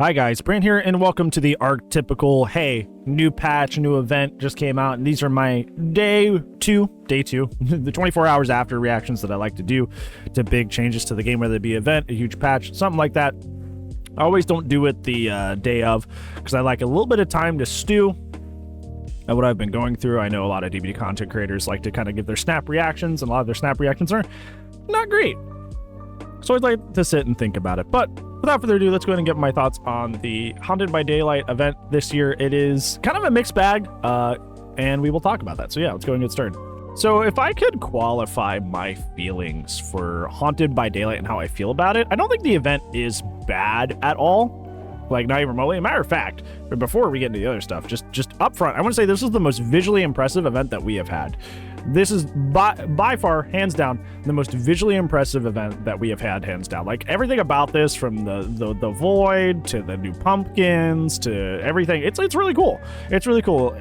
Hi guys, Brant here, and welcome to the archetypical, hey, new patch, new event just came out, and these are my day two, the 24 hours after reactions that I like to do to big changes to the game, whether it be an event, a huge patch, something like that. I always don't do it the day of, because I like a little bit of time to stew at what I've been going through. I know a lot of DVD content creators like to kind of give their snap reactions, and a lot of their snap reactions are not great. So I'd like to sit and think about it, but without further ado, let's go ahead and get my thoughts on the Haunted by Daylight event this year. It is kind of a mixed bag, and we will talk about that. So yeah, let's go and get started. So if I could qualify my feelings for Haunted by Daylight and how I feel about it, I don't think the event is bad at all. Like, not even remotely. As a matter of fact, but before we get into the other stuff, just up front, I want to say this is the most visually impressive event that we have had. This is by far, hands down, the most visually impressive event that we have had, hands down. Like, everything about this, from the void to the new pumpkins to everything, it's really cool. It's really cool.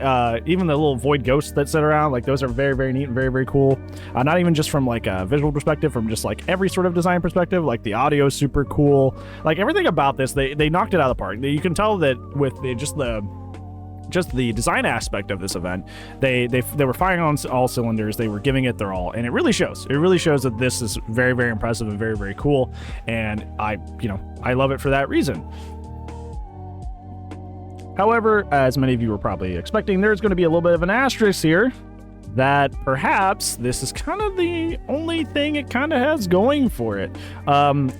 Even the little void ghosts that sit around, like, those are very, very neat and very, very cool. Not even just from like a visual perspective, from just like every sort of design perspective. Like, the audio is super cool. Like, everything about this, they knocked it out of the park. You can tell that with just the design aspect of this event, they were firing on all cylinders. They were giving it their all, and it really shows. It really shows that this is very, very impressive and very, very cool, and I love it for that reason. However, as many of you were probably expecting, there's going to be a little bit of an asterisk here, that perhaps this is kind of the only thing it kind of has going for it.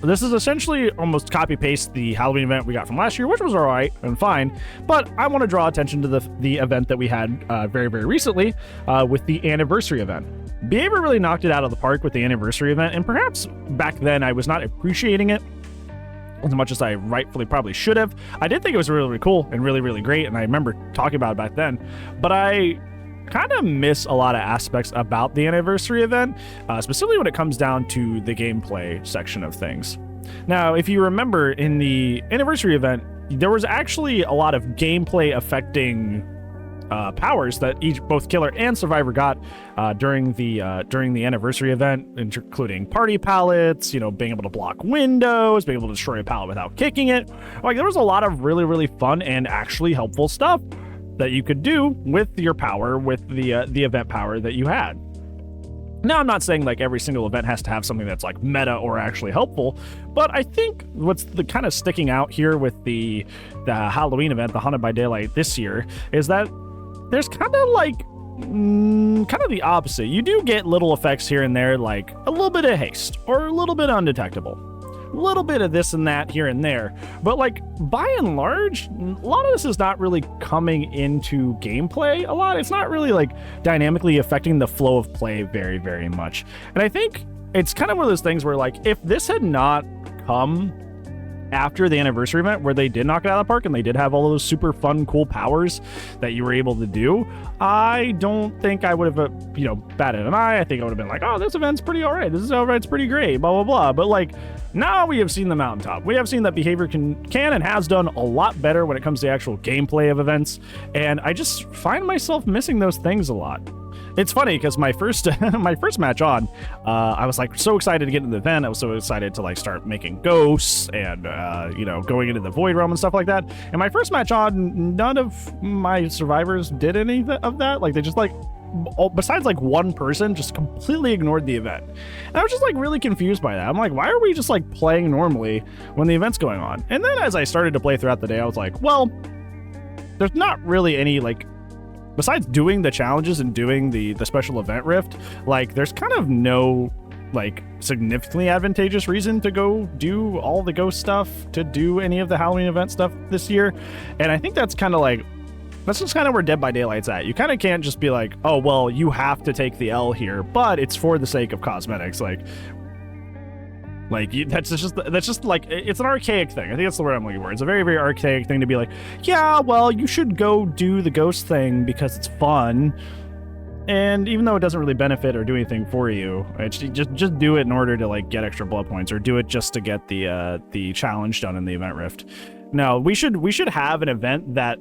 This is essentially almost copy-paste the Halloween event we got from last year, which was all right and fine, but I want to draw attention to the event that we had very, very recently with the anniversary event. Behavior really knocked it out of the park with the anniversary event, and perhaps back then I was not appreciating it as much as I rightfully probably should have. I did think it was really, really cool and really, really great, and I remember talking about it back then, but I kind of miss a lot of aspects about the anniversary event, specifically when it comes down to the gameplay section of things. Now, if you remember, in the anniversary event, there was actually a lot of gameplay affecting powers that both killer and survivor got during the anniversary event, including party pallets, being able to block windows, being able to destroy a pallet without kicking it. Like, there was a lot of really, really fun and actually helpful stuff that you could do with your power, with the event power that you had. Now, I'm not saying like every single event has to have something that's like meta or actually helpful, but I think what's the kind of sticking out here with the Halloween event, the Haunted by Daylight this year, is that there's kind of like kind of the opposite. You do get little effects here and there, like a little bit of haste or a little bit undetectable. A little bit of this and that here and there, but like by and large, a lot of this is not really coming into gameplay a lot. It's not really like dynamically affecting the flow of play very, very much. And I think it's kind of one of those things where, like, if this had not come after the anniversary event, where they did knock it out of the park and they did have all those super fun, cool powers that you were able to do, I don't think I would have, batted an eye. I think I would have been like, oh, this event's pretty all right. This event's pretty great, blah, blah, blah. But like, now we have seen the mountaintop. We have seen that behavior can and has done a lot better when it comes to actual gameplay of events. And I just find myself missing those things a lot. It's funny because my first match on, I was like so excited to get into the event. I was so excited to like start making ghosts and going into the void realm and stuff like that. And my first match on, none of my survivors did any of that. Like, they just like, besides like one person, just completely ignored the event. And I was just like really confused by that. I'm like, why are we just like playing normally when the event's going on? And then as I started to play throughout the day, I was like, well, there's not really any like, besides doing the challenges and doing the special event rift, like there's kind of no like significantly advantageous reason to go do all the ghost stuff, to do any of the Halloween event stuff this year. And I think that's kind of like, that's just kind of where Dead by Daylight's at. You kind of can't just be like, oh, well, you have to take the L here, but it's for the sake of cosmetics. That's just like, it's an archaic thing. I think that's the word I'm looking for. It's a very, very archaic thing to be like, yeah, well, you should go do the ghost thing because it's fun. And even though it doesn't really benefit or do anything for you, it's just do it in order to like get extra blood points, or do it just to get the challenge done in the event rift. No, we should have an event that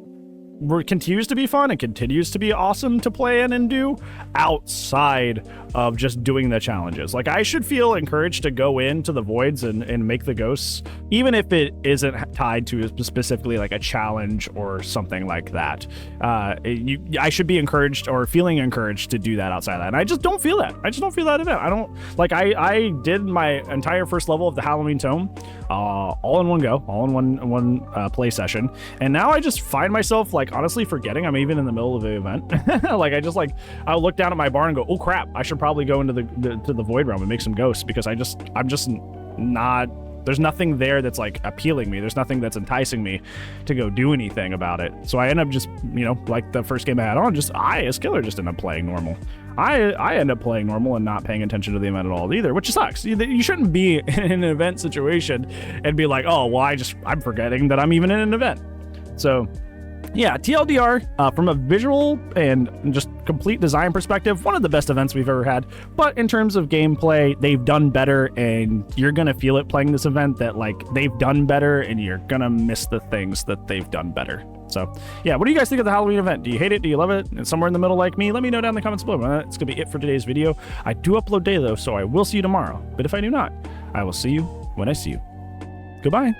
continues to be fun and continues to be awesome to play in and do outside of just doing the challenges. Like, I should feel encouraged to go into the voids and make the ghosts, even if it isn't tied to specifically like a challenge or something like that. I should be encouraged or feeling encouraged to do that outside of that. And I just don't feel that. I just don't feel that event. I don't like, I did my entire first level of the Halloween Tome, all in one go, all in one play session. And now I just find myself like honestly forgetting I'm even in the middle of the event. Like, I'll look down at my bar and go, oh crap, I should probably go into the void realm and make some ghosts, because I'm just not, there's nothing there that's like appealing me. There's nothing that's enticing me to go do anything about it. So I end up just, like the first game I had on, I as killer just end up playing normal. I end up playing normal and not paying attention to the event at all either, which sucks. You shouldn't be in an event situation and be like, oh, well, I'm forgetting that I'm even in an event. So yeah, TLDR, from a visual and just complete design perspective, one of the best events we've ever had. But in terms of gameplay, they've done better, and you're going to feel it playing this event that, like, they've done better, and you're going to miss the things that they've done better. So, yeah, what do you guys think of the Halloween event? Do you hate it? Do you love it? And somewhere in the middle like me, let me know down in the comments below. It's going to be it for today's video. I do upload daily, though, so I will see you tomorrow. But if I do not, I will see you when I see you. Goodbye.